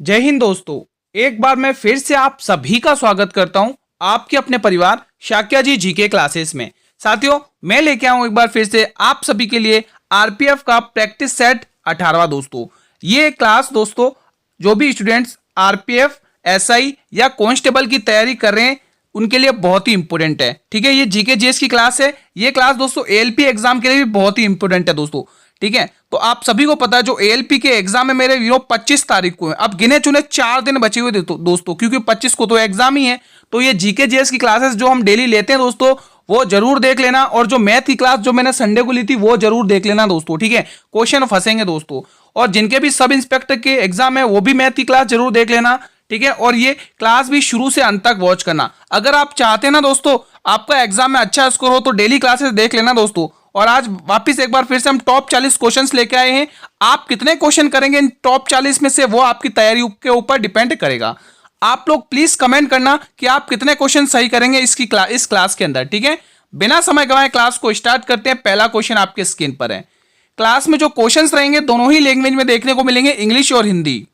जय हिंद दोस्तों। एक बार मैं फिर से आप सभी का स्वागत करता हूं आपके अपने परिवार शाक्या जी जीके क्लासेस में। साथियों, मैं लेके आऊं एक बार फिर से आप सभी के लिए आरपीएफ का प्रैक्टिस सेट 18वां। दोस्तों ये क्लास दोस्तों जो भी स्टूडेंट्स आरपीएफ एसआई या कांस्टेबल की तैयारी कर रहे हैं उनके लिए बहुत ही इंपॉर्टेंट है। ठीक है, ये जीके जीएस की क्लास है। ये क्लास दोस्तों एएलपी एग्जाम के लिए भी बहुत ही इंपॉर्टेंट है दोस्तों। ठीक है, तो आप सभी को पता है जो एएलपी के एग्जाम है मेरे 25 तारीख को है। अब गिने चुने 4 दिन बचे हुए दोस्तों, क्योंकि 25 को तो एग्जाम ही है। तो ये जीके जीएस की क्लासेस जो हम डेली लेते हैं दोस्तों वो जरूर देख लेना, और जो मैथ की क्लास जो मैंने संडे को ली थी वो जरूर देख लेना दोस्तों। ठीक है, क्वेश्चन फंसेंगे दोस्तों। और जिनके भी सब इंस्पेक्टर के एग्जाम है वो भी मैथ की क्लास जरूर देख लेना। ठीक है, और ये क्लास भी शुरू से अंत तक वॉच करना। अगर आप चाहते हैं ना दोस्तों आपका एग्जाम में अच्छा स्कोर हो तो डेली क्लासेस देख लेना दोस्तों। और आज वापस एक बार फिर से हम टॉप 40 क्वेश्चंस लेके आए हैं। आप कितने क्वेश्चन करेंगे इन टॉप 40 में से वो आपकी तैयारी के ऊपर डिपेंड करेगा। आप लोग प्लीज कमेंट करना कि आप कितने क्वेश्चन सही करेंगे इस क्लास के अंदर। ठीक है, बिना समय गंवाए क्लास को स्टार्ट करते हैं। पहला क्वेश्चन आपके स्क्रीन पर है। क्लास में जो क्वेश्चंस रहेंगे दोनों ही लैंग्वेज में देखने को मिलेंगे, इंग्लिश और हिंदी।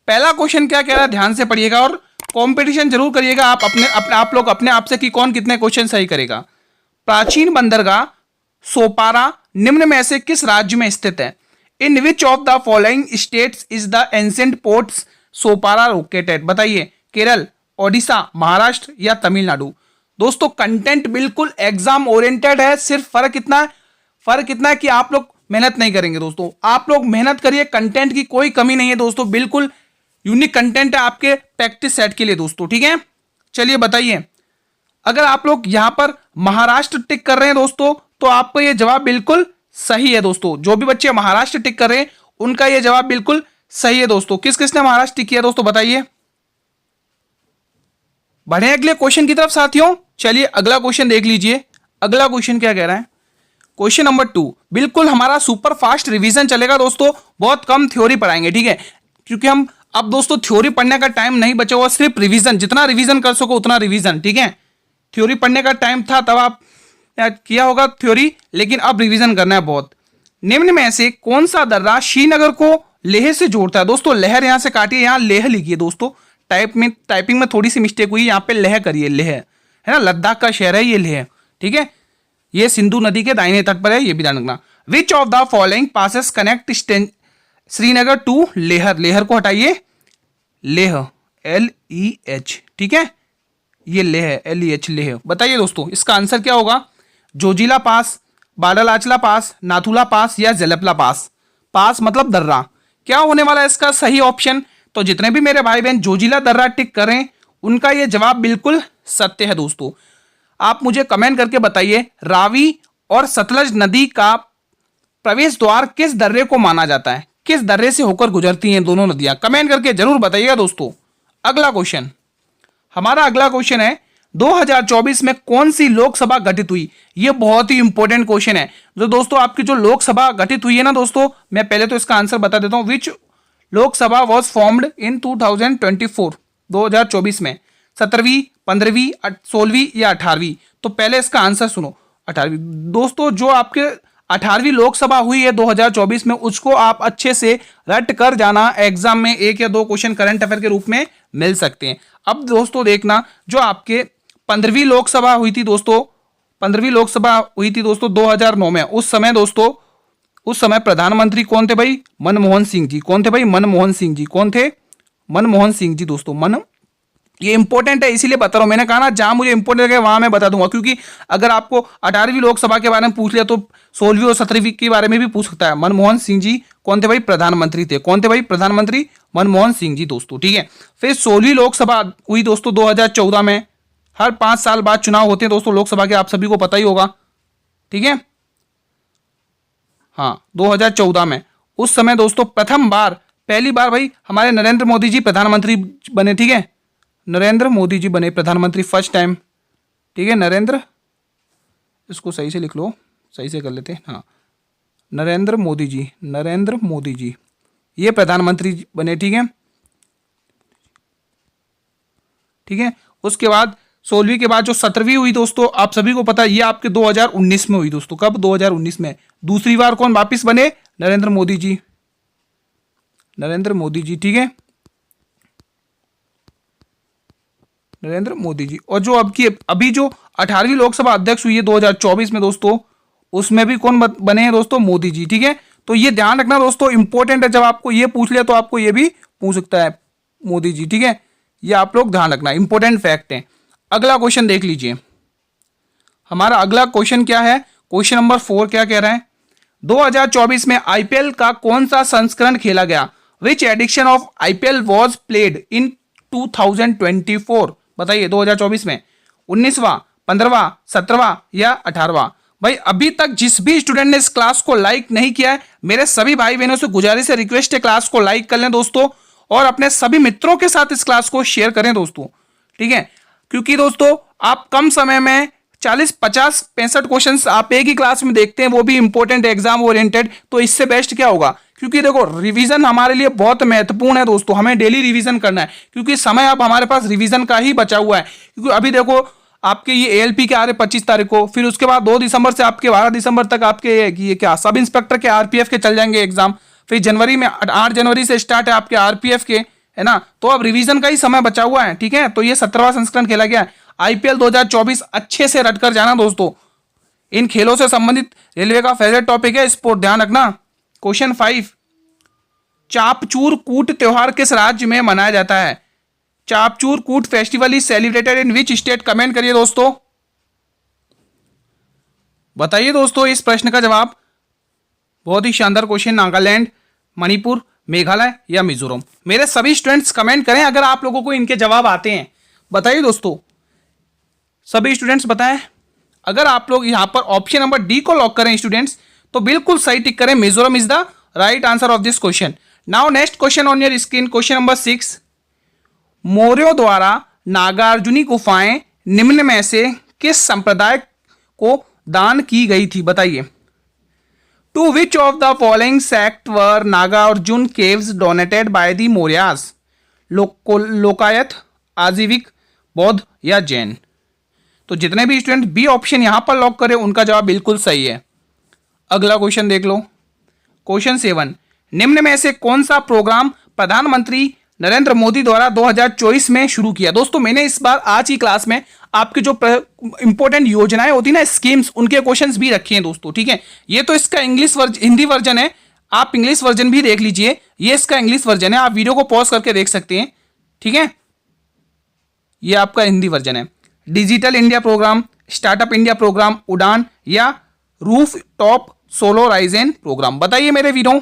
पहला क्वेश्चन क्या कह रहा है ध्यान से पढ़िएगा और कंपटीशन जरूर करिएगा आप लोग अपने आप से कि कौन कितने क्वेश्चन सही करेगा। प्राचीन बंदरगाह सोपारा निम्न में से किस राज्य में स्थित है? In which of the following states is the ancient ports Sopara located? बताइए, केरल, ओडिशा, महाराष्ट्र या तमिलनाडु? दोस्तों कंटेंट बिल्कुल एग्जाम ओरिएंटेड है। सिर्फ फर्क इतना है कि आप लोग मेहनत नहीं करेंगे दोस्तों। आप लोग मेहनत करिए, कंटेंट की कोई कमी नहीं है दोस्तों। बिल्कुल यूनिक कंटेंट है आपके प्रैक्टिस सेट के लिए दोस्तों। ठीक है, चलिए बताइए। अगर आप लोग यहां पर महाराष्ट्र टिक कर रहे हैं दोस्तों तो आपका यह जवाब बिल्कुल सही है दोस्तों। जो भी बच्चे महाराष्ट्र टिक कर रहे हैं उनका यह जवाब बिल्कुल सही है दोस्तों। किस किसने महाराष्ट्र टिक किया दोस्तों बताइए। बढ़े अगले क्वेश्चन की तरफ साथियों। चलिए अगला क्वेश्चन देख लीजिए। अगला क्वेश्चन क्या कह रहा है? क्वेश्चन नंबर 2 बिल्कुल हमारा सुपर फास्ट रिवीजन चलेगा दोस्तों। बहुत कम थ्योरी पढ़ाएंगे। ठीक है, क्योंकि हम अब दोस्तों थ्योरी पढ़ने का टाइम नहीं बचा हुआ, सिर्फ रिवीजन। जितना रिवीजन कर सको उतना रिवीजन। ठीक है, थ्योरी पढ़ने का टाइम था तब आप किया होगा थ्योरी, लेकिन अब रिवीजन करना है बहुत। निम्न में से कौन सा दर्रा श्रीनगर को लेह से जोड़ता है? दोस्तों लहर यहां से काटिए, यहां लेह लिखिए दोस्तों। टाइपिंग में थोड़ी सी मिस्टेक हुई, यहां पे लेह करिए। लेह है ना, लद्दाख का शहर है ये लेह। ठीक है, ये सिंधु नदी के दाहिने तट पर है, ये भी ध्यान रखना। Which of the following passes connect Srinagar to लेहर? लेहर को हटाइए, लेह LEH। ठीक है, ये लेह LEH लेह। बताइए दोस्तों इसका आंसर क्या होगा? जोजिला पास, बाडलाचला पास, नाथुला पास या जलपला पास? पास मतलब दर्रा। क्या होने वाला है इसका सही ऑप्शन? तो जितने भी मेरे भाई बहन जोजिला दर्रा टिक करें उनका यह जवाब बिल्कुल सत्य है दोस्तों। आप मुझे कमेंट करके बताइए रावी और सतलज नदी का प्रवेश द्वार किस दर्रे को माना जाता है? किस दर्रे से होकर गुजरती हैं दोनों नदियां? कमेंट करके जरूर बताइएगा दोस्तों। अगला क्वेश्चन, हमारा अगला क्वेश्चन है 2024 में कौन सी लोकसभा गठित हुई? यह बहुत ही इंपॉर्टेंट क्वेश्चन है। जो दोस्तों आपकी जो लोकसभा गठित हुई है ना दोस्तों, मैं पहले तो इसका आंसर बता देता हूं। विच लोकसभा वॉज फॉर्म्ड इन 2024? 2024 में 17वीं, 15वीं, 16वीं या 18वीं? तो पहले इसका आंसर सुनो, 18वीं। दोस्तों जो आपके 18वीं लोकसभा हुई है 2024 में, उसको आप अच्छे से रट कर जाना। एग्जाम में 1 या 2 क्वेश्चन करंट अफेयर के रूप में मिल सकते हैं। अब दोस्तों देखना, जो आपके 15वीं लोकसभा हुई थी दोस्तों, 15वीं लोकसभा हुई थी दोस्तों 2009 में। उस समय प्रधानमंत्री कौन थे भाई? मनमोहन सिंह जी। कौन थे भाई? मनमोहन सिंह जी। कौन थे? मनमोहन सिंह जी दोस्तों। ये इंपॉर्टेंट है इसीलिए बता रहा हूं। मैंने कहा ना जहां मुझे इंपॉर्टेंट लगे वहां मैं बता दूंगा, क्योंकि अगर आपको 18वीं लोकसभा के बारे में पूछ लिया तो 16वीं और 17वीं के बारे में भी पूछ सकता है। मनमोहन सिंह जी कौन थे भाई? प्रधानमंत्री थे। कौन थे भाई? प्रधानमंत्री मनमोहन सिंह जी दोस्तों। ठीक है, फिर 16वीं लोकसभा हुई दोस्तों 2014 में। हर 5 साल बाद चुनाव होते हैं दोस्तों लोकसभा के, आप सभी को पता ही होगा। ठीक है, हाँ 2014 में। उस समय दोस्तों पहली बार भाई हमारे नरेंद्र मोदी जी प्रधानमंत्री बने। ठीक है, नरेंद्र मोदी जी बने प्रधानमंत्री फर्स्ट टाइम। ठीक है, इसको सही से लिख लो, सही से कर लेते हैं। हाँ, नरेंद्र मोदी जी ये प्रधानमंत्री बने। ठीक है, ठीक है। उसके बाद 16वीं के बाद जो 17वीं हुई दोस्तों, आप सभी को पता है ये आपके 2019 में हुई दोस्तों। कब? 2019 में। दूसरी बार कौन वापिस बने? नरेंद्र मोदी जी। ठीक है, नरेंद्र मोदी जी। और जो अभी जो 18वीं लोकसभा अध्यक्ष हुई है 2024 में दोस्तों, उसमें भी कौन बने हैं दोस्तों? मोदी जी। ठीक है, तो ये ध्यान रखना दोस्तों, इंपॉर्टेंट है। जब आपको ये पूछ लिया तो आपको ये भी पूछ सकता है, मोदी जी। ठीक है, ये आप लोग ध्यान रखना, इंपॉर्टेंट फैक्ट है। अगला क्वेश्चन देख लीजिए, हमारा अगला क्वेश्चन क्या है? क्वेश्चन नंबर 4 क्या कह रहा है? 2024 में आईपीएल का कौन सा संस्करण खेला गया? Which edition of IPL was played in 2024? बताइए 2024 में 19वां, 15वां, 17वां या 18वां? भाई अभी तक जिस भी स्टूडेंट ने इस क्लास को लाइक नहीं किया है, मेरे सभी भाई बहनों से गुजारिश है, रिक्वेस्ट है, क्लास को लाइक कर लें दोस्तों, और अपने सभी मित्रों के साथ इस क्लास को शेयर करें दोस्तों। ठीक है, क्योंकि दोस्तों आप कम समय में 40, 50, 65 क्वेश्चंस आप एक ही क्लास में देखते हैं, वो भी इंपॉर्टेंट एग्जाम ओरिएंटेड, तो इससे बेस्ट क्या होगा? क्योंकि देखो रिवीजन हमारे लिए बहुत महत्वपूर्ण है दोस्तों, हमें डेली रिवीजन करना है, क्योंकि समय अब हमारे पास रिवीजन का ही बचा हुआ है। क्योंकि अभी देखो आपके ये एएलपी के आ रहे 25 तारीख को, फिर उसके बाद 2 दिसंबर से आपके 12 दिसंबर तक आपके ये क्या सब इंस्पेक्टर के आरपीएफ के चल जाएंगे एग्जाम, फिर जनवरी में 8 जनवरी से स्टार्ट है आपके आरपीएफ के, है ना? तो अब रिवीजन का ही समय बचा हुआ है। ठीक है, तो ये 17वां संस्करण खेला गया है। आईपीएल 2024 अच्छे से रटकर जाना दोस्तों, इन खेलों से संबंधित रेलवे का फेवरेट टॉपिक है स्पोर्ट, ध्यान रखना। क्वेश्चन 5, चापचूर कूट त्योहार किस राज्य में मनाया जाता है? चापचूर कूट festival is celebrated in which state? Comment करिए दोस्तों, बताइए दोस्तों इस प्रश्न का जवाब। बहुत ही शानदार क्वेश्चन, नागालैंड, मणिपुर, मेघालय या मिजोरम? मेरे सभी स्टूडेंट्स कमेंट करें अगर आप लोगों को इनके जवाब आते हैं, बताइए दोस्तों, सभी स्टूडेंट्स बताएं। अगर आप लोग यहां पर ऑप्शन नंबर डी को लॉक करें स्टूडेंट्स, तो बिल्कुल सही टिक करें, Mizoram is the right answer of this question. Now next question on your screen, question number 6, मौर्यों द्वारा नागार्जुनी गुफाएं निम्न में से किस संप्रदाय को दान की गई थी? बताइए। To which of the following sect were Nagarjuna caves donated by the Mauryas? Lokayata, Ajivika, बौद्ध या जैन? तो जितने भी स्टूडेंट बी ऑप्शन यहां पर लॉक करें उनका जवाब बिल्कुल सही है। अगला क्वेश्चन देख लो, क्वेश्चन 7, निम्न में से कौन सा प्रोग्राम प्रधानमंत्री नरेंद्र मोदी द्वारा 2024 में शुरू किया? दोस्तों मैंने इस बार आज की क्लास में आपकी जो इंपॉर्टेंट योजनाएं होती ना, स्कीम्स, उनके क्वेश्चंस भी रखे हैं दोस्तों। ठीक है, ये तो इसका हिंदी वर्जन है, आप इंग्लिश वर्जन भी देख लीजिए, ये इसका इंग्लिश वर्जन है, आप वीडियो को पॉज करके देख सकते हैं। ठीक है, ये आपका हिंदी वर्जन है। Digital India programme, startup India programme, Udan या रूफ टॉप सोलराइजेशन प्रोग्राम? बताइए मेरे वीरों,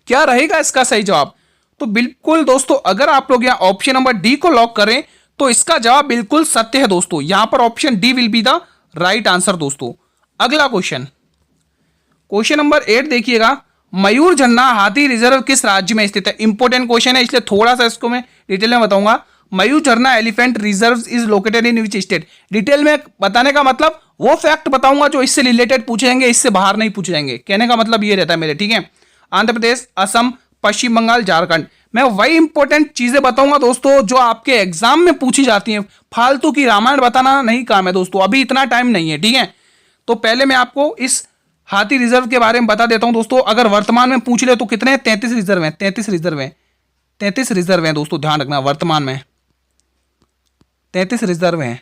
क्या रहेगा इसका सही जवाब? तो बिल्कुल दोस्तों, अगर आप लोग यहां ऑप्शन नंबर डी को लॉक करें तो इसका जवाब बिल्कुल सत्य है दोस्तों, यहां पर option D will be the right answer दोस्तों। अगला क्वेश्चन, क्वेश्चन नंबर 8 देखिएगा, मयूर झरना हाथी रिजर्व किस राज्य में स्थित है? इंपॉर्टेंट क्वेश्चन है, इसलिए थोड़ा सा इसको मैं डिटेल में बताऊंगा। मयूर झरना elephant reserve is located in which state? Detail में बताने का मतलब वो फैक्ट बताऊंगा जो इससे रिलेटेड पूछे जाएंगे, इससे बाहर नहीं पूछे जाएंगे, कहने का मतलब ये रहता है मेरे। ठीक है, आंध्र प्रदेश, असम, पश्चिम बंगाल, झारखंड। मैं वही इंपॉर्टेंट चीजें बताऊंगा दोस्तों जो आपके एग्जाम में पूछी जाती हैं, फालतू की रामायण बताना नहीं काम है दोस्तों, अभी इतना टाइम नहीं है। ठीक है, तो पहले मैं आपको इस हाथी रिजर्व के बारे में बता देता हूं दोस्तों। अगर वर्तमान में पूछ ले तो कितने? 33 रिजर्व हैं, 33 रिजर्व हैं, 33 रिजर्व हैं दोस्तों, ध्यान रखना। वर्तमान में 33 रिजर्व हैं,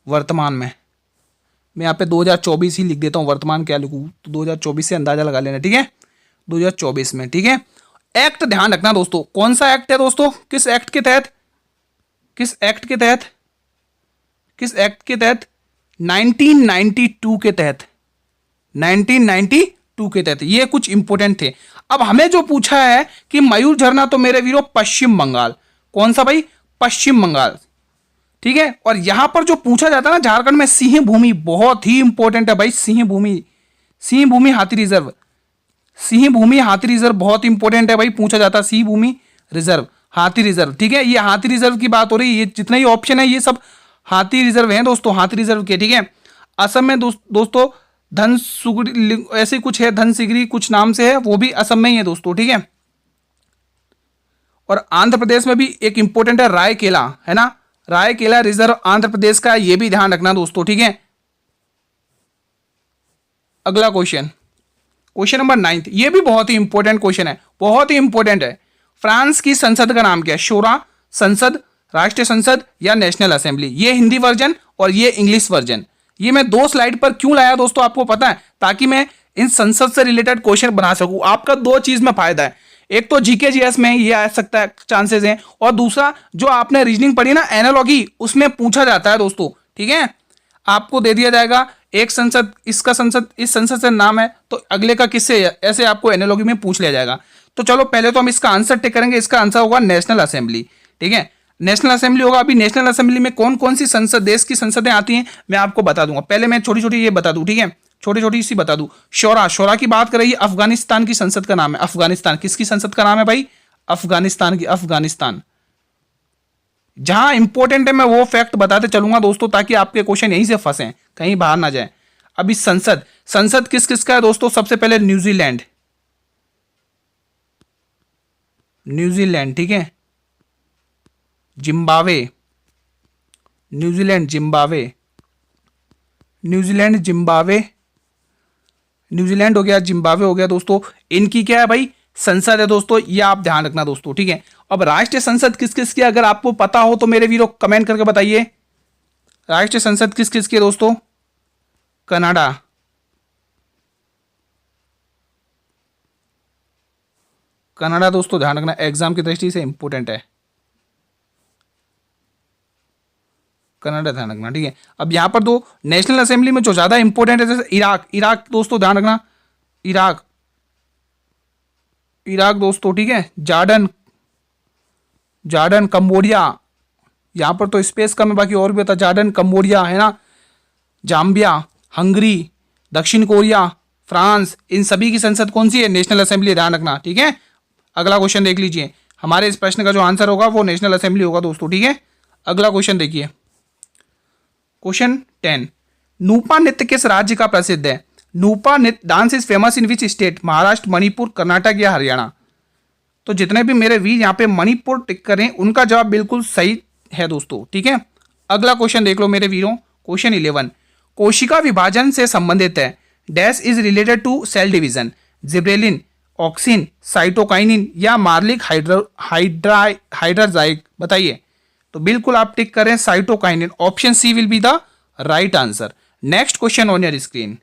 वर्तमान में। मैं यहाँ पे 2024 ही लिख देता हूँ, वर्तमान क्या लिखूँ, तो 2024 से अंदाजा लगा लेना। ठीक है, 2024 में। ठीक है, एक्ट ध्यान रखना दोस्तों, कौन सा एक्ट है दोस्तों, किस एक्ट के तहत, किस एक्ट के तहत, किस एक्ट के तहत? 1992 के तहत, 1992 के तहत। ये कुछ इंपॉर्टेंट थे। अब हमें जो पूछा है कि मयूर झरना, तो मेरे वीरों पश्चिम बंगाल। कौन सा भाई? पश्चिम बंगाल। ठीक है, और यहां पर जो पूछा जाता है ना, झारखंड में सिंह भूमि, बहुत ही इंपॉर्टेंट है भाई, सिंह भूमि, सिंह भूमि हाथी रिजर्व, सिंह भूमि हाथी रिजर्व बहुत इंपॉर्टेंट है भाई, पूछा जाता है सिंह भूमि रिजर्व, हाथी रिजर्व। ठीक है, ये हाथी रिजर्व की बात हो रही है, ये जितने ही ऑप्शन है ये सब हाथी रिजर्व हैं दोस्तों, हाथी रिजर्व के। ठीक है, असम में दोस्तों धनसुगरी ऐसे कुछ है, धनसिगरी कुछ नाम से है, वो भी असम में ही है दोस्तों। ठीक है, और आंध्र प्रदेश में भी एक इंपॉर्टेंट है रायकेला, है ना, रायकेला रिजर्व आंध्र प्रदेश का, ये भी ध्यान रखना दोस्तों। ठीक है, अगला क्वेश्चन, क्वेश्चन नंबर 9, ये भी बहुत ही इंपॉर्टेंट क्वेश्चन है, बहुत ही इंपॉर्टेंट है। फ्रांस की संसद का नाम क्या है? शोरा संसद, राष्ट्रीय संसद या नेशनल असेंबली। ये हिंदी वर्जन और ये इंग्लिश वर्जन। ये मैं 2 स्लाइड पर क्यों लाया दोस्तों आपको पता है, ताकि मैं इन संसद से रिलेटेड क्वेश्चन बना सकूं। आपका 2 चीज में फायदा है, एक तो जीके जीएस में ये आ सकता है, चांसेस हैं, और दूसरा जो आपने रीजनिंग पढ़ी ना एनालॉजी, उसमें पूछा जाता है दोस्तों। ठीक है, आपको दे दिया जाएगा एक संसद, इसका संसद इस संसद से नाम है, तो अगले का किससे, ऐसे आपको एनालॉजी में पूछ लिया जाएगा। तो चलो पहले तो हम इसका आंसर टिक करेंगे। इसका आंसर होगा नेशनल असेंबली। ठीक है, नेशनल असेंबली होगा। अभी नेशनल असेंबली में कौन कौन सी संसद, देश की संसदें आती हैं, मैं आपको बता दूंगा। पहले मैं छोटी छोटी ये बता दूं, ठीक है, छोटी छोटी सी बता दूं। शोरा, शोरा की बात कर रही है, अफगानिस्तान की संसद का नाम है। अफगानिस्तान किसकी संसद का नाम है भाई? अफगानिस्तान की। अफगानिस्तान जहां इंपॉर्टेंट है मैं वो फैक्ट बताते चलूंगा दोस्तों, ताकि आपके क्वेश्चन यहीं से फंसे, कहीं बाहर ना जाए। अभी संसद, संसद किस किस का है दोस्तों? सबसे पहले न्यूजीलैंड, न्यूजीलैंड, ठीक है, Zimbabwe, New Zealand, Zimbabwe, New Zealand, Zimbabwe, New Zealand हो गया, जिम्बाब्वे हो गया दोस्तों। इनकी क्या है भाई? संसद है दोस्तों, ये आप ध्यान रखना दोस्तों। ठीक है, अब राष्ट्रीय संसद किस किस की, अगर आपको पता हो तो मेरे वीरों कमेंट करके बताइए। राष्ट्रीय संसद किस किस की है दोस्तों? कनाडा, कनाडा दोस्तों ध्यान रखना, एग्जाम की दृष्टि से इंपॉर्टेंट है, कनाडा ध्यान रखना। ठीक है, अब यहां पर दो नेशनल असेंबली में जो ज्यादा इंपॉर्टेंट है, जैसे इराक, इराक दोस्तों ध्यान रखना, इराक, इराक दोस्तों, ठीक है, जॉर्डन, जॉर्डन, कंबोडिया, यहां पर तो स्पेस कम है, बाकी और भी होता है, जॉर्डन, कंबोडिया है ना, जाम्बिया, हंगरी, दक्षिण कोरिया, फ्रांस, इन सभी की संसद कौन सी है? नेशनल असेंबली, ध्यान रखना। ठीक है, अगला क्वेश्चन देख लीजिए, हमारे इस प्रश्न का जो आंसर होगा वो नेशनल असेंबली होगा दोस्तों। ठीक है, अगला क्वेश्चन देखिए, क्वेश्चन 10, नूपा नृत्य किस राज्य का प्रसिद्ध है? नूपा नृत्य dance is famous in which state? Maharashtra, Manipur, Karnataka या हरियाणा? तो जितने भी मेरे वीर यहाँ पे मणिपुर टिक करें, उनका जवाब बिल्कुल सही है दोस्तों। ठीक है, अगला क्वेश्चन देख लो मेरे वीरों, क्वेश्चन 11, कोशिका विभाजन से संबंधित है, dash is related to cell division? Gibberellin, auxin, cytokinin या मार्लिक हाइड्राजाइड? बताइए। तो बिल्कुल आप टिक करें cytokinin, option C will be the right answer. Next question on your screen,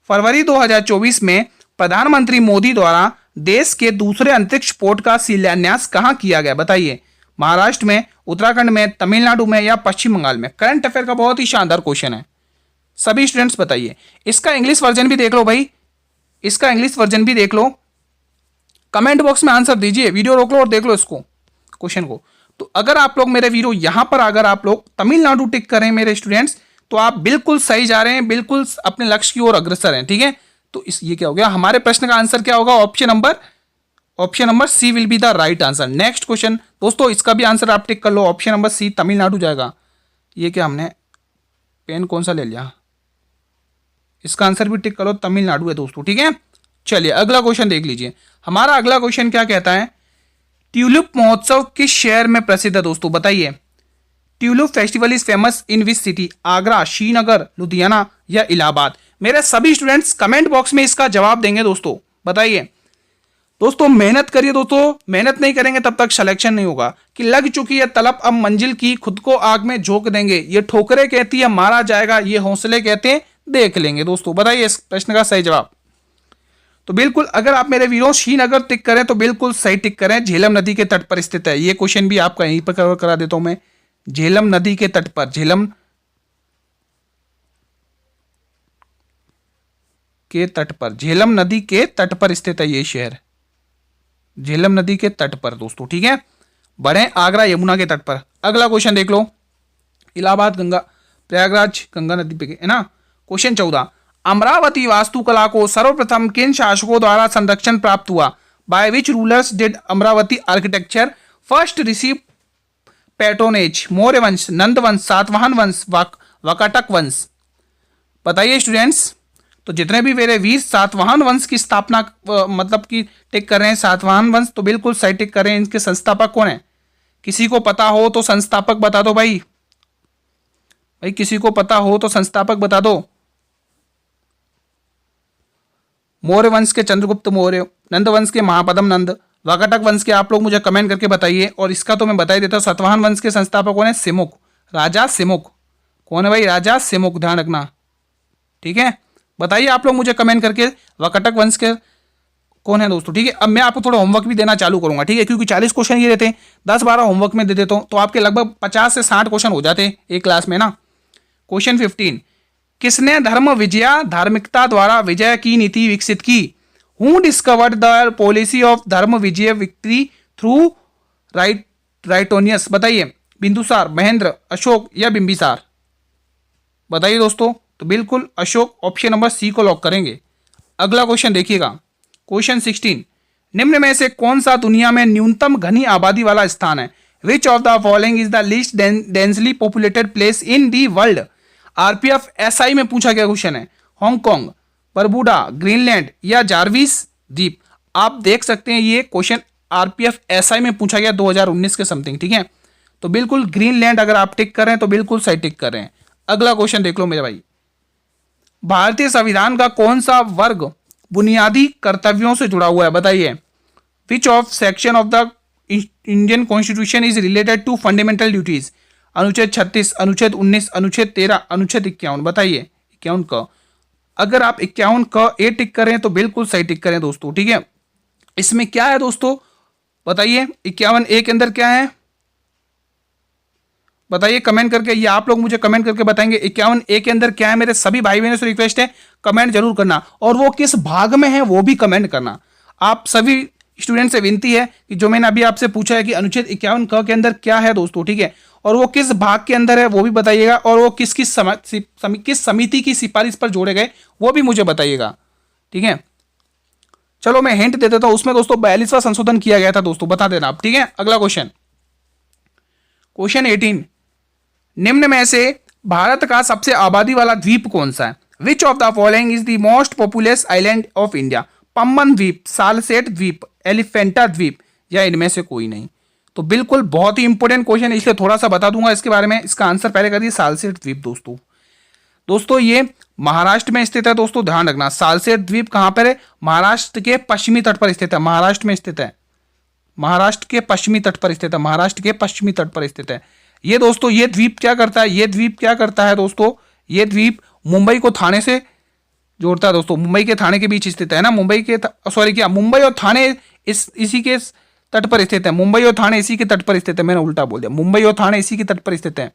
फरवरी 2024 में प्रधानमंत्री मोदी द्वारा देश के दूसरे अंतरिक्ष पोर्ट का शिलान्यास कहां किया गया? बताइए। महाराष्ट्र में, उत्तराखंड में, तमिलनाडु में या पश्चिम बंगाल में? करंट अफेयर का बहुत ही शानदार क्वेश्चन है, सभी स्टूडेंट्स बताइए। इसका इंग्लिश वर्जन भी देख लो भाई, इसका इंग्लिश वर्जन भी देख लो, कमेंट बॉक्स में आंसर दीजिए, वीडियो रोक लो और देख लो इसको, क्वेश्चन को। तो अगर आप लोग मेरे वीडियो यहां पर अगर आप लोग तमिलनाडु टिक करें मेरे स्टूडेंट्स, तो आप बिल्कुल सही जा रहे हैं, बिल्कुल अपने लक्ष्य की ओर अग्रसर हैं। ठीक है, तो इस ये क्या हो गया, हमारे प्रश्न का आंसर क्या होगा? Option number C will be the right answer. Next question दोस्तों, इसका भी आंसर आप टिक कर लो, ऑप्शन नंबर सी तमिलनाडु जाएगा। ये क्या, हमने पेन कौन सा ले लिया? इसका आंसर भी टिक करो, तमिलनाडु है दोस्तों। ठीक है, चलिए अगला क्वेश्चन देख लीजिए, हमारा अगला क्वेश्चन क्या कहता है? ट्यूलिप महोत्सव किस शहर में प्रसिद्ध है दोस्तों? बताइए। Tulip festival is famous in which city? Agra, Srinagar, Ludhiana या इलाहाबाद? मेरे सभी स्टूडेंट्स कमेंट बॉक्स में इसका जवाब देंगे दोस्तों, बताइए। दोस्तों मेहनत करिए दोस्तों, मेहनत नहीं करेंगे तब तक सिलेक्शन नहीं होगा। कि लग चुकी है तलब अब मंजिल की, खुद को आग में झोंक देंगे, ये ठोकरे कहती है मारा जाएगा, ये हौसले कहते हैं देख लेंगे। दोस्तों बताइए इस प्रश्न का सही जवाब। तो बिल्कुल अगर आप मेरे वीरों श्रीनगर टिक करें तो बिल्कुल सही टिक करें, झेलम नदी के तट पर स्थित है। ये क्वेश्चन भी आपका यहीं पर कवर करा देता हूं मैं, झेलम नदी के तट पर, झेलम के तट पर, झेलम नदी के तट पर स्थित है ये शहर, झेलम नदी के तट पर दोस्तों। ठीक है, बढ़े आगरा यमुना के तट पर। अगला क्वेश्चन देख लो, इलाहाबाद गंगा, प्रयागराज गंगा नदी पे है ना। क्वेश्चन 14, अमरावती वास्तुकला को सर्वप्रथम किन शासकों द्वारा संरक्षण प्राप्त हुआ? By which rulers did Amravati architecture first receive patronage? Maurya वंश, नंद वंश, सातवाहन वंश, वाकाटक वंश? बताइए स्टूडेंट्स। तो जितने भी मेरे वीर सातवाहन वंश की स्थापना मतलब कि टिक कर रहे हैं सातवाहन वंश, तो बिल्कुल सही टिक कर रहे हैं। इनके संस्थापक कौन है? किसी को पता हो तो संस्थापक बता दो भाई, भाई किसी को पता हो तो संस्थापक बता दो। मौर्य वंश के चंद्रगुप्त मौर्य, नंद वंश के महापद्म नंद, वाकाटक वंश के आप लोग मुझे कमेंट करके बताइए। और इसका तो मैं बता ही देता हूँ, सातवाहन वंश के संस्थापक कौन है? सिमुक, राजा सिमुक। कौन है भाई? राजा सिमुक, ध्यान रखना, ठीक है। बताइए आप लोग मुझे कमेंट करके वाकाटक वंश के कौन है दोस्तों, ठीक है। अब मैं आपको थोड़ा होमवर्क भी देना चालू करूंगा, ठीक है, क्योंकि 40 क्वेश्चन ये रहते हैं, 10-12 होमवर्क में दे देता हूं, तो आपके लगभग 50 से 60 क्वेश्चन हो जाते हैं एक क्लास में ना। क्वेश्चन 15, किसने धर्म विजया धार्मिकता द्वारा विजय की नीति विकसित की? Who discovered the policy of धर्म विजय विक्ट्री थ्रू राइटोनियस? बताइए, बिंदुसार, महेंद्र, अशोक या बिंबिसार? बताइए दोस्तों। तो बिल्कुल अशोक, ऑप्शन नंबर सी को लॉक करेंगे। अगला क्वेश्चन देखिएगा, क्वेश्चन 16, निम्न में से कौन सा दुनिया में न्यूनतम घनी आबादी वाला स्थान है? विच of the following is the least densely populated place in the world? RPF SI में पूछा गया क्वेश्चन है। हांगकांग, बरबुडा, ग्रीनलैंड या जार्विस द्वीप? आप देख सकते हैं ये क्वेश्चन आरपीएफ एसआई में पूछा गया 2019 के समथिंग, ठीक है। तो बिल्कुल ग्रीनलैंड अगर आप टिक कर रहे हैं तो बिल्कुल सही टिक कर रहे हैं। अगला क्वेश्चन देख लो मेरे भाई, भारतीय संविधान का कौन सा वर्ग बुनियादी कर्तव्यों से जुड़ा हुआ है? बताइए, which of section of the Indian constitution is related to fundamental duties? अनुच्छेद 36, अनुच्छेद 19, अनुच्छेद 13, अनुच्छेद 51? बताइए 51 क। अगर आप 51 क ए टिक करें तो बिल्कुल सही टिक करें दोस्तों, ठीक है। इसमें क्या है दोस्तों, बताइए 51 ए के अंदर क्या है? बताइए कमेंट करके, ये आप लोग मुझे कमेंट करके बताएंगे 51 ए के अंदर क्या है। मेरे सभी भाई बहनों से रिक्वेस्ट है कमेंट जरूर करना, और वो किस भाग में है वो भी कमेंट करना। आप सभी स्टूडेंट से विनती है कि जो मैंने अभी आपसे पूछा है कि अनुच्छेद 51 क के अंदर क्या है दोस्तों, ठीक है, और वो किस भाग के अंदर है वो भी बताइएगा, और वो किस किस समिति की सिफारिश पर जोड़े गए वो भी मुझे बताइएगा, ठीक है। चलो मैं हिंट दे देता हूं, उसमें दोस्तों 42वां संशोधन किया गया था दोस्तों, बता देना आप, ठीक है। अगला क्वेश्चन, क्वेश्चन 18, निम्न में से भारत का सबसे आबादी वाला द्वीप कौन सा है? विच of the following is the most populous island of India? Pamban द्वीप, सालसेट द्वीप, एलिफेंटा द्वीप या इनमें से कोई नहीं? तो बिल्कुल बहुत ही इंपॉर्टेंट क्वेश्चन, इसलिए थोड़ा सा बता दूंगा इसके बारे में। इसका आंसर पहले कर दिए, सालसेट द्वीप दोस्तों ये महाराष्ट्र में स्थित है दोस्तों, ध्यान रखना। सालसेट द्वीप कहां पर है? महाराष्ट्र के पश्चिमी तट पर स्थित है, महाराष्ट्र में स्थित है, महाराष्ट्र के पश्चिमी तट पर स्थित है, महाराष्ट्र के पश्चिमी तट पर स्थित है ये दोस्तों। ये द्वीप क्या करता है? ये द्वीप क्या करता है दोस्तों? ये द्वीप मुंबई को थाने से जोड़ता है दोस्तों, मुंबई के थाने के बीच स्थित है ना, मुंबई और थाने इसी के तट पर स्थित है, मुंबई और थाने इसी के तट पर स्थित है। मैंने उल्टा बोल दिया, मुंबई और थाने इसी के तट पर स्थित है।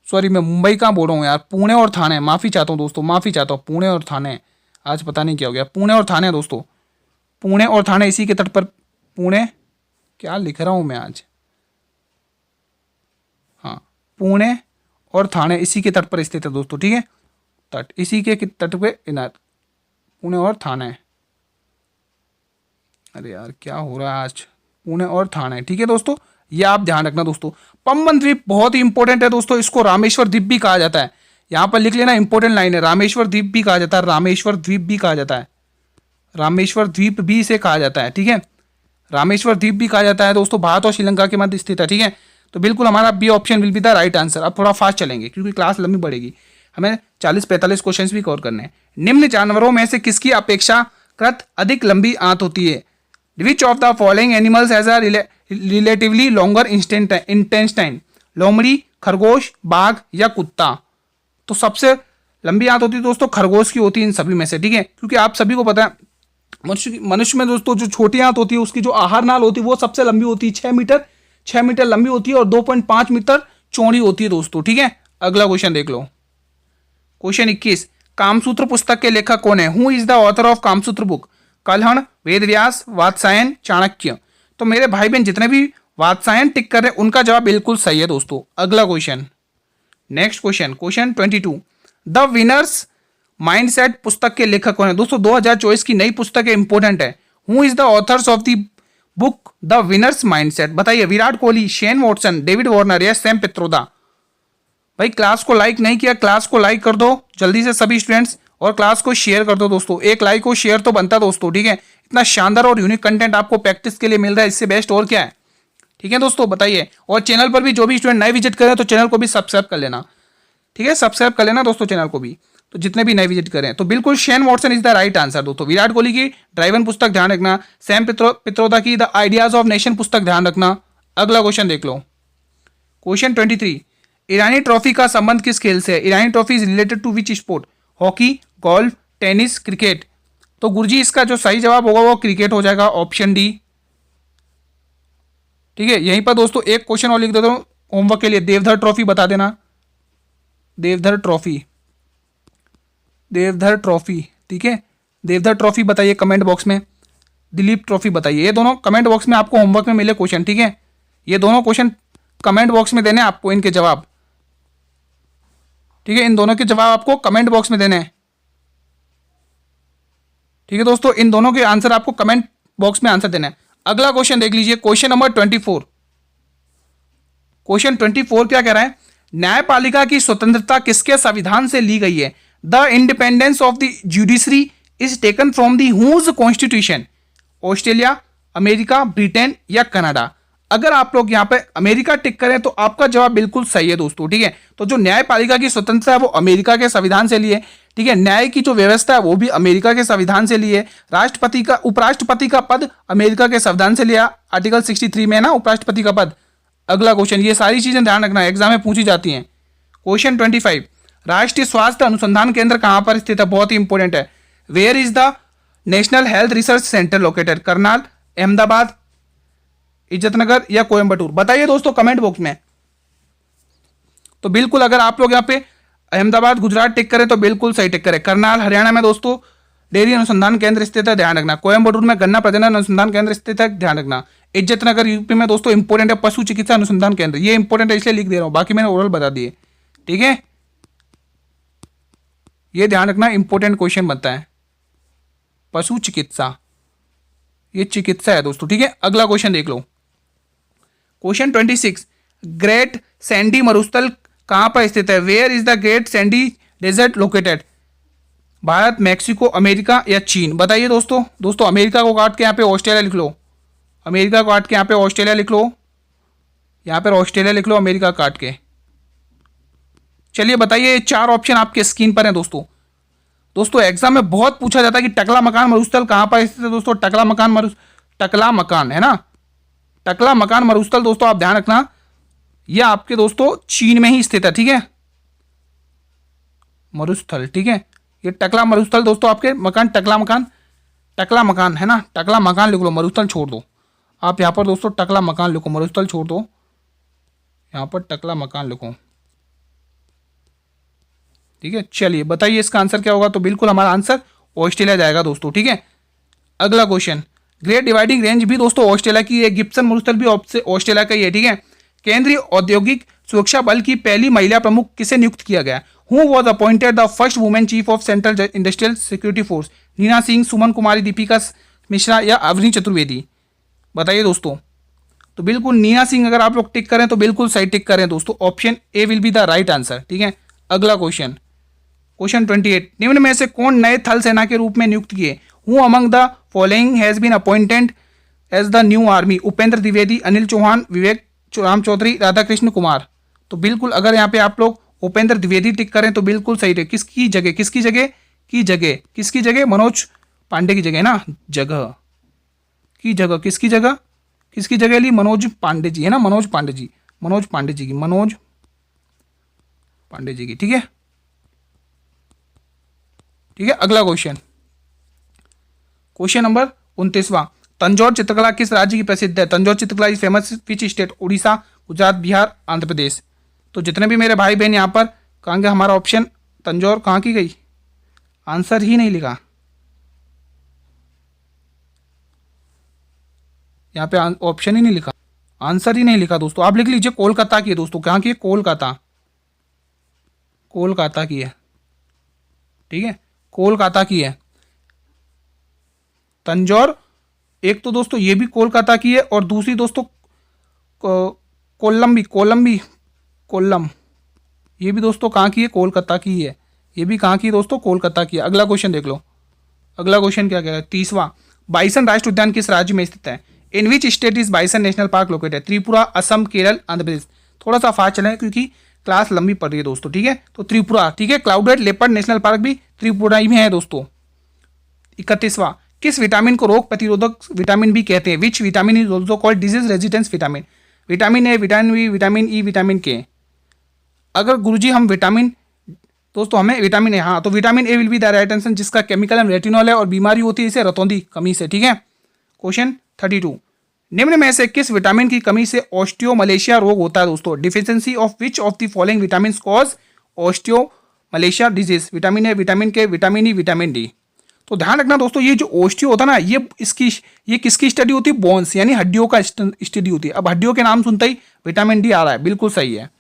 सॉरी, मैं मुंबई कहाँ बोल रहा हूँ यार, पुणे और थाने, माफी चाहता हूँ दोस्तों, माफी चाहता हूँ। पुणे और थाने, आज पता नहीं क्या हो गया, पुणे और थाने दोस्तों, पुणे और थाने इसी के तट पर, पुणे क्या लिख रहा हूं मैं आज, हाँ, पुणे और थाने इसी के तट पर स्थित है दोस्तों, ठीक है। तट इसी के तट पे इनार, पुणे और थाने, अरे यार क्या हो रहा है आज, पुणे और थाने, ठीक है दोस्तों, ये आप ध्यान रखना दोस्तों। पम्बन द्वीप बहुत ही इंपॉर्टेंट है दोस्तों, इसको रामेश्वर द्वीप भी कहा जाता है, यहां पर लिख लेना, इंपॉर्टेंट लाइन है, रामेश्वर द्वीप भी कहा जाता है, रामेश्वर द्वीप भी कहा जाता है, रामेश्वर द्वीप भी इसे कहा जाता है, ठीक है, रामेश्वर द्वीप भी कहा जाता है दोस्तों, भारत और श्रीलंका के मध्य स्थित है, ठीक है। तो बिल्कुल हमारा B option will be the right answer. अब थोड़ा फास्ट चलेंगे क्योंकि क्लास लंबी बढ़ेगी, हमें 40-45 क्वेश्चन भी कवर करने हैं। निम्न जानवरों में से किसकी अपेक्षाकृत अधिक लंबी आंत होती है? विच of the following animals has a relatively longer intestine? लोमड़ी, खरगोश, बाघ या कुत्ता? तो सबसे लंबी आंत होती है दोस्तों खरगोश की होती है इन सभी में से, ठीक है, क्योंकि आप सभी को पता है मनुष्य में दोस्तों जो छोटी आंत होती है उसकी जो आहार नाल होती है वो सबसे लंबी होती है, 6 मीटर लंबी होती है और 2.5 मीटर चौड़ी होती है दोस्तों, ठीक है। अगला क्वेश्चन देख लो, क्वेश्चन 21, कामसूत्र पुस्तक के लेखक कौन है? Who is the author of Kamasutra book? Kalhana, Vedavyasa, Vatsyayana, Chanakya? तो मेरे भाई बहन जितने भी वात्सायन टिक कर रहे हैं उनका जवाब बिल्कुल सही है दोस्तों। अगला question, next question, question 22, the winners mindset पुस्तक के लेखक कौन है? दोस्तों 2024 की नई पुस्तक है, इंपॉर्टेंट है। Who is the authors of the book the winners mindset? बताइए, Virat Kohli, Shane Watson, David Warner या सैम पित्रोदा? भाई क्लास को लाइक नहीं किया, क्लास को लाइक कर दो जल्दी से सभी स्टूडेंट्स, और क्लास को शेयर कर दो दोस्तों, एक लाइक और शेयर तो बनता दोस्तों, ठीक है। इतना शानदार और यूनिक कंटेंट आपको प्रैक्टिस के लिए मिल रहा है, इससे बेस्ट और क्या है, ठीक है दोस्तों, बताइए। और चैनल पर भी जो भी स्टूडेंट नए विजिट करें तो चैनल को भी सब्सक्राइब कर लेना, ठीक है, सब्सक्राइब कर लेना दोस्तों चैनल को भी। तो जितने भी नए विजिट करें, तो बिल्कुल Shane Watson is the right answer दोस्तों। विराट कोहली की ड्राइवन पुस्तक ध्यान रखना, सैम पित्रोदा की द आइडियाज ऑफ नेशन पुस्तक ध्यान रखना। अगला क्वेश्चन देख लो, क्वेश्चन 23, ईरानी ट्रॉफी का संबंध किस खेल से है? Irani trophy is related to which sport? Hockey, golf, tennis, cricket. तो गुरुजी इसका जो सही जवाब होगा वो क्रिकेट हो जाएगा, ऑप्शन डी। ठीक है, यहीं पर दोस्तों एक क्वेश्चन और लिख देता हूं होमवर्क के लिए, देवधर ट्रॉफी बता देना, देवधर ट्रॉफी, देवधर ट्रॉफी। ठीक है, देवधर ट्रॉफी बताइए कमेंट बॉक्स में, दिलीप ट्रॉफी बताइए। ये दोनों कमेंट बॉक्स में आपको होमवर्क में मिले क्वेश्चन। ठीक है, ये दोनों क्वेश्चन कमेंट बॉक्स में देने आपको, इनके जवाब। ठीक है, इन दोनों के जवाब आपको कमेंट बॉक्स में देने हैं। ठीक है दोस्तों, इन दोनों के आंसर आपको कमेंट बॉक्स में आंसर देना है। अगला क्वेश्चन देख लीजिए, क्वेश्चन नंबर 24। क्वेश्चन 24 क्या कह रहा है? न्यायपालिका की स्वतंत्रता किसके संविधान से ली गई है? The independence of the judiciary is taken from the whose constitution? Australia, America, Britain या कनाडा? अगर आप लोग यहां पे अमेरिका टिक करें तो आपका जवाब बिल्कुल सही है दोस्तों। ठीक है, तो जो न्यायपालिका की स्वतंत्रता है वो अमेरिका के संविधान से ली है। ठीक है, न्याय की जो व्यवस्था है वो भी अमेरिका के संविधान से ली है। राष्ट्रपति का, उपराष्ट्रपति का पद अमेरिका के संविधान से लिया, आर्टिकल 63 में है ना उपराष्ट्रपति का पद। अगला क्वेश्चन, ये सारी चीजें ध्यान रखना, एग्जाम में पूछी जाती हैं। क्वेश्चन 25, राष्ट्रीय स्वास्थ्य अनुसंधान केंद्र कहां पर स्थित है? बहुत ही इंपॉर्टेंट है। Where is the national health research centre located? Karnal, Ahmedabad, Izatnagar या कोयंबटूर? बताइए दोस्तों कमेंट बॉक्स में। तो बिल्कुल अगर आप लोग यहाँ पे अहमदाबाद गुजरात टिक करें तो बिल्कुल सही टिक करें। करनाल हरियाणा में दोस्तों डेयरी अनुसंधान केंद्र स्थित है, ध्यान रखना। कोयंबटूर में गन्ना प्रजनन अनुसंधान केंद्र स्थित है, ध्यान रखना। इज्जतनगर यूपी में दोस्तों इंपॉर्टेंट है, पशु चिकित्सा अनुसंधान केंद्र। ये इंपॉर्टेंट है इसलिए लिख दे रहा हूं, बाकी मैंने ओरल बता दिए। ठीक है, ये ध्यान रखना, इंपॉर्टेंट क्वेश्चन बनता है। पशु चिकित्सा, ये चिकित्सा है दोस्तों। ठीक है, अगला क्वेश्चन देख लो, क्वेश्चन 26, ग्रेट सैंडी मरुस्थल कहां पर स्थित है? Where is the great sandy desert located? Bharat, Mexico, America या चीन? बताइए दोस्तों। दोस्तों अमेरिका को काट के यहाँ पे ऑस्ट्रेलिया लिख लो, अमेरिका को काट के यहाँ पे ऑस्ट्रेलिया लिख लो, यहाँ पर ऑस्ट्रेलिया लिख लो, अमेरिका काट के। चलिए बताइए, चार ऑप्शन आपके स्क्रीन पर हैं दोस्तों। दोस्तों एग्जाम में बहुत पूछा जाता है कि टकला मकान मरुस्थल कहां पर स्थित है? दोस्तों टकला मकान है ना, टकला मकान मरुस्थल दोस्तों आप ध्यान रखना, यह आपके दोस्तों चीन में ही स्थित है। ठीक है, मरुस्थल। ठीक है, ये टकला मरुस्थल दोस्तों आपके मकान, टकला मकान है ना, टकला मकान लिख लो, मरुस्थल छोड़ दो। आप यहाँ पर दोस्तों टकला मकान लिखो, मरुस्थल छोड़ दो, यहाँ पर टकला मकान लिखो। ठीक है, चलिए बताइए इसका आंसर क्या होगा? तो बिल्कुल हमारा आंसर ऑस्ट्रेलिया जाएगा दोस्तों। ठीक है, अगला क्वेश्चन, ग्रेट डिवाइडिंग रेंज भी दोस्तों ऑस्ट्रेलिया की है, गिब्सन मरुस्थल भी ऑस्ट्रेलिया का ही है। ठीक है, केंद्रीय औद्योगिक सुरक्षा बल की पहली महिला प्रमुख किसे नियुक्त किया गया? Who was appointed the first women chief of central industrial security force? Nina Singh, Suman Kumari, Deepika Mishra या अवनी चतुर्वेदी? बताइए दोस्तों। तो बिल्कुल नीना सिंह अगर आप लोग टिक करें तो बिल्कुल सही टिक करें दोस्तों, option A will be the right answer. ठीक है, अगला क्वेश्चन, क्वेश्चन 28, निम्न में से कौन नए थल सेना के रूप में नियुक्त किए? Who among the following has been appointed as the new army? Upendra Dwivedi, Anil Chauhan, Vivek Ram Chaudhary, Radhakrishna Kumar? तो बिल्कुल अगर यहाँ पे आप लोग उपेंद्र द्विवेदी टिक करें तो बिल्कुल सही है। किसकी जगह? मनोज पांडे की जगह ना, किसकी जगह ली? मनोज पांडे जी है ना, मनोज पांडे जी की। ठीक है, अगला क्वेश्चन, क्वेश्चन नंबर 29वां, तंजौर चित्रकला किस राज्य की प्रसिद्ध है? तंजौर चित्रकला is famous which state? Orissa, Gujarat, Bihar, Andhra Pradesh? तो जितने भी मेरे भाई बहन यहाँ पर कहेंगे हमारा ऑप्शन तंजौर कहाँ की गई? आंसर ही नहीं लिखा, यहाँ पे ऑप्शन ही नहीं लिखा, आंसर ही नहीं लिखा दोस्तों। आप लिख लीजिए कोलकाता की है दोस्तों, कहाँ की है? कोलकाता की है। ठीक है, कोलकाता की है तंजौर। एक तो दोस्तों ये भी कोलकाता की है और दूसरी दोस्तों कोल्लम, ये भी दोस्तों कहाँ की है? कोलकाता की है। ये भी कहाँ की है दोस्तों? कोलकाता की है। अगला क्वेश्चन देख लो, अगला क्वेश्चन क्या कह रहा है? 30वां, बाइसन राष्ट्रीय उद्यान किस राज्य में स्थित है? In which state is bison national park located? Tripura, Assam, Kerala, Andhra Pradesh? थोड़ा सा फास्ट चलें क्योंकि क्लास लंबी पड़ रही है दोस्तों, ठीक है। तो त्रिपुरा, ठीक है, क्लाउडेड लेपर्ड नेशनल पार्क भी त्रिपुरा ही में है दोस्तों। 31वां, किस विटामिन को रोग प्रतिरोधक विटामिन भी कहते हैं? Which vitamin is also called disease resistance vitamin? Vitamin A, vitamin B, vitamin E, vitamin K. अगर गुरुजी हम विटामिन, दोस्तों हमें विटामिन ए, हाँ तो vitamin A will be the right answer, जिसका केमिकल नाम रेटिनॉल है और बीमारी होती है इसे रतौंधी कमी से, ठीक है। क्वेश्चन 32, निम्न में से किस विटामिन की कमी से ऑस्टियोमलेशिया रोग होता है दोस्तों? Deficiency of which of the following vitamin cause osteomalacia disease? Vitamin A, vitamin के, विटामिन ई, विटामिन डी। तो ध्यान रखना दोस्तों, ये जो ऑस्टियो होता है ना, ये किसकी स्टडी होती है? बोन्स यानी हड्डियों का स्टडी होती है। अब हड्डियों के नाम सुनते ही विटामिन डी आ रहा है, बिल्कुल सही है।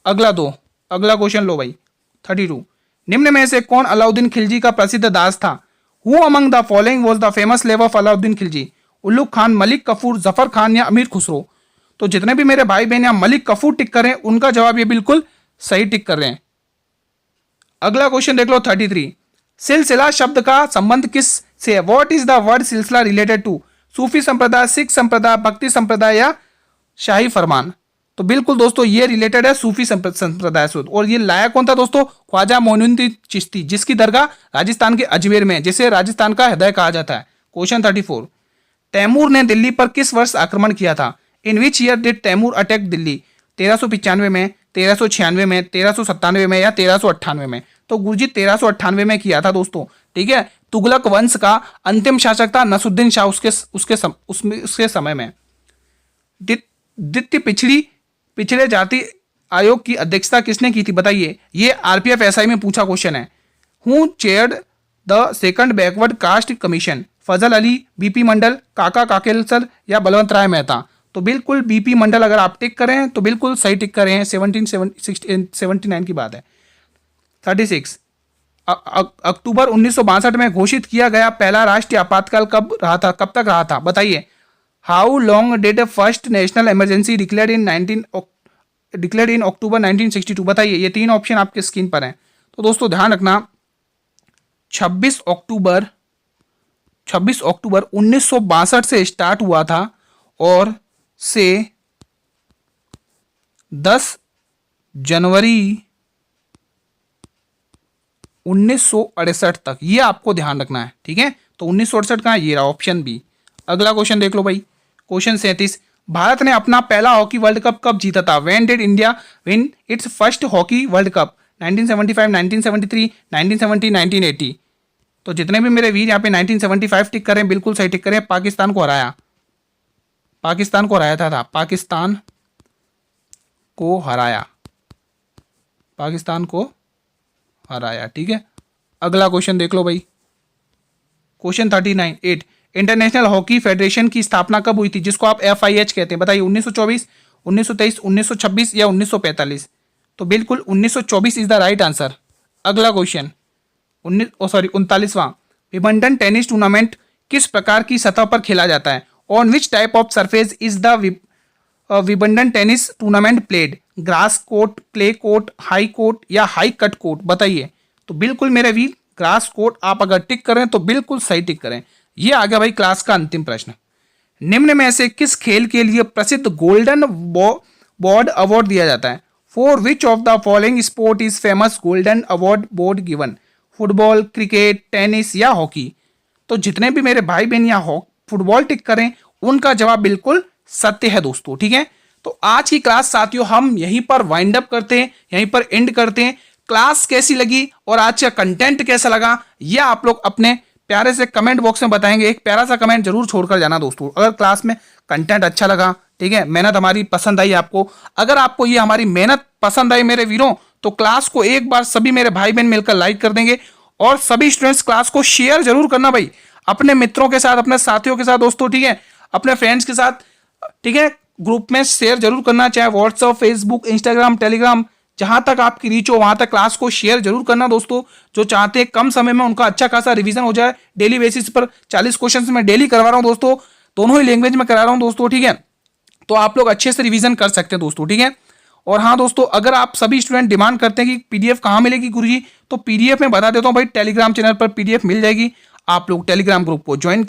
अगला क्वेश्चन लो भाई 32, निम्न में से कौन अलाउद्दीन खिलजी का प्रसिद्ध दास था? Who among the following was the famous slave of Alauddin Khilji? Ulugh Khan, Malik Kafur, Zafar Khan या अमीर खुसरो? तो जितने भी मेरे भाई बहन यहाँ मलिक कफूर टिक कर रहे हैं, उनका जवाब ये बिल्कुल सही टिक कर रहे हैं। अगला क्वेश्चन देख लो 33, सिलसिला शब्द का संबंध किस से है? व्हाट इज द वर्ड सिलसिला रिलेटेड टू? सूफी संप्रदाय, सिख संप्रदाय, भक्ति संप्रदाय या शाही फरमान? तो बिल्कुल दोस्तों ये रिलेटेड है सूफी संप्रदाय से। और ये लाया कौन था दोस्तों? ख्वाजा मोइनुद्दीन चिश्ती, जिसकी दरगाह राजस्थान के अजमेर में है, जिसे राजस्थान का हृदय कहा जाता है। क्वेश्चन 34, तैमूर ने दिल्ली पर किस वर्ष आक्रमण किया था? In which year did Timur attack Delhi? 1395 में, 1396 में, 1397 में या 1398 में? तो गुरुजी 1398 में किया था दोस्तों, ठीक है। तुगलक वंश का अंतिम शासक था नसरुद्दीन शाह उसके समय में। द्वितीय पिछड़े जाति आयोग की अध्यक्षता किसने की थी? बताइए, ये आरपीएफ एसआई में पूछा क्वेश्चन है। Who chaired the second backward caste commission? Fazal Ali, BP Mandal, Kaka Kalelkar या बलवंत राय मेहता? तो बिल्कुल बीपी मंडल अगर आप टिक करें तो बिल्कुल सही टिक करें हैं। 1779 की बात है। 36, अक्टूबर 1962 में घोषित किया गया पहला राष्ट्रीय आपातकाल कब तक रहा था? बताइए। How long did first national emergency declared in October 1962? बताइए, ये तीन ऑप्शन आपके स्क्रीन पर हैं। तो दोस्तों ध्यान रखना, 26 अक्टूबर 1962 से स्टार्ट हुआ था और से 10 जनवरी 1968 तक, ये आपको ध्यान रखना है, ठीक है। तो 1968 का ये रहा ऑप्शन बी। अगला क्वेश्चन देख लो भाई, क्वेश्चन 37, भारत ने अपना पहला हॉकी वर्ल्ड कप कब जीता था? When did India win it's first hockey world cup? 1975, 1973, 1970, 1980? तो जितने भी मेरे वीर यहाँ पे 1975 टिक करें, बिल्कुल सही टिक करें। पाकिस्तान को हराया था। पाकिस्तान को हराया, ठीक है। अगला क्वेश्चन देख लो भाई, क्वेश्चन 39, इंटरनेशनल हॉकी फेडरेशन की स्थापना कब हुई थी, जिसको आप FIH कहते हैं? बताइए, 1924, 1923, 1926 या 1945? तो बिल्कुल 1924 इज द राइट आंसर। अगला क्वेश्चन 39वां, विंबलडन टेनिस टूर्नामेंट किस प्रकार की सतह पर खेला जाता है? On which type of surface is the Wimbledon tennis tournament played? Grass court, clay court, high court या हाई कट कोर्ट? बताइए। तो बिल्कुल मेरे वीर ग्रास कोर्ट आप अगर टिक करें तो बिल्कुल सही टिक करें। ये आ गया भाई क्लास का अंतिम प्रश्न। निम्न में से किस खेल के लिए प्रसिद्ध गोल्डन बॉर्ड अवार्ड दिया जाता है? For which of the following sport is famous golden award board given? Football, cricket, tennis या हॉकी? तो जितने भी मेरे भाई बहन यहाँ फुटबॉल टिक करें, उनका जवाब बिल्कुल सत्य है दोस्तों, ठीक है। तो आज की क्लास साथियों हम यहीं पर वाइंड अप करते हैं, यहीं पर एंड करते हैं। क्लास कैसी लगी और आज का कंटेंट कैसा लगा, यह आप लोग अपने प्यारे से कमेंट बॉक्स में बताएंगे। एक प्यारा सा कमेंट जरूर छोड़कर जाना दोस्तों, अगर क्लास में कंटेंट अच्छा लगा, ठीक है, मेहनत हमारी पसंद आई आपको। अगर आपको ये हमारी मेहनत पसंद आई मेरे वीरों, तो क्लास को एक बार सभी मेरे भाई बहन मिलकर लाइक कर देंगे और सभी स्टूडेंट्स क्लास को शेयर जरूर करना भाई, अपने मित्रों के साथ, अपने साथियों के साथ दोस्तों, ठीक है, अपने फ्रेंड्स के साथ, ठीक है, ग्रुप में शेयर जरूर करना, चाहे व्हाट्सएप, फेसबुक, इंस्टाग्राम, टेलीग्राम, जहां तक आपकी रीच हो वहां तक क्लास को शेयर जरूर करना दोस्तों। जो चाहते हैं कम समय में उनका अच्छा खासा रिवीजन हो जाए, डेली बेसिस पर 40 क्वेश्चंस मैं डेली करवा रहा हूं दोस्तों, दोनों ही लैंग्वेज में करा रहा हूं दोस्तों, ठीक है। तो आप लोग अच्छे से रिवीजन कर सकते हैं दोस्तों, ठीक है। और हाँ दोस्तों, अगर आप सभी स्टूडेंट डिमांड करते हैं कि पीडीएफ कहाँ मिलेगी गुरुजी, तो पीडीएफ में बता देता हूँ भाई, टेलीग्राम चैनल पर पीडीएफ मिल जाएगी। आप लोग टेलीग्राम ग्रुप को ज्वाइन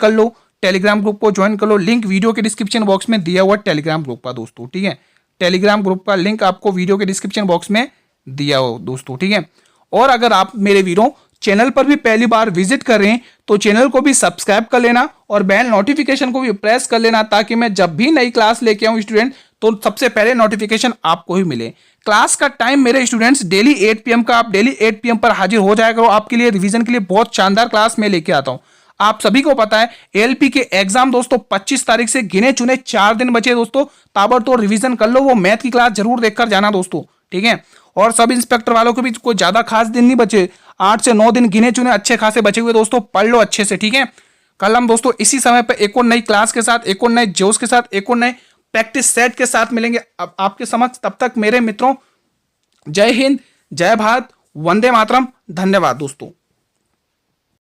कर लो, लिंक वीडियो के डिस्क्रिप्शन बॉक्स में दिया हुआ टेलीग्राम ग्रुप का दोस्तों, ठीक है। टेलीग्राम ग्रुप का लिंक आपको वीडियो के डिस्क्रिप्शन बॉक्स में दिया हो दोस्तों, ठीक है। और अगर आप मेरे वीरों चैनल पर भी पहली बार विजिट कर रहे हैं तो चैनल को भी सब्सक्राइब कर लेना और बेल नोटिफिकेशन को भी प्रेस कर लेना, ताकि मैं जब भी नई क्लास लेके आऊं स्टूडेंट तो सबसे पहले नोटिफिकेशन आपको ही मिले। क्लास का टाइम मेरे स्टूडेंट्स डेली 8 PM का, आप डेली 8 PM पर हाजिर हो जाया करो। आपके लिए रिवीजन के लिए बहुत शानदार क्लास में लेके आता हूं। आप सभी को पता है एएलपी के एग्जाम दोस्तों 25 तारीख से गिने चुने 4 दिन बचे दोस्तों, ताबड़तोड़ रिवीजन कर लो। वो मैथ की क्लास जरूर देखकर जाना दोस्तों, ठीक है। और सब इंस्पेक्टर वालों को भी कोई ज्यादा खास दिन नहीं बचे, 8 से 9 दिन गिने चुने अच्छे खासे बचे हुए दोस्तों, पढ़ लो अच्छे से, ठीक है। कल हम दोस्तों इसी समय पर एक और नई क्लास के साथ, एक और नए जोश के साथ, एक और नए प्रैक्टिस सेट के साथ मिलेंगे अब आपके समक्ष। तब तक मेरे मित्रों, जय हिंद, जय भारत, वंदे मातरम, धन्यवाद दोस्तों।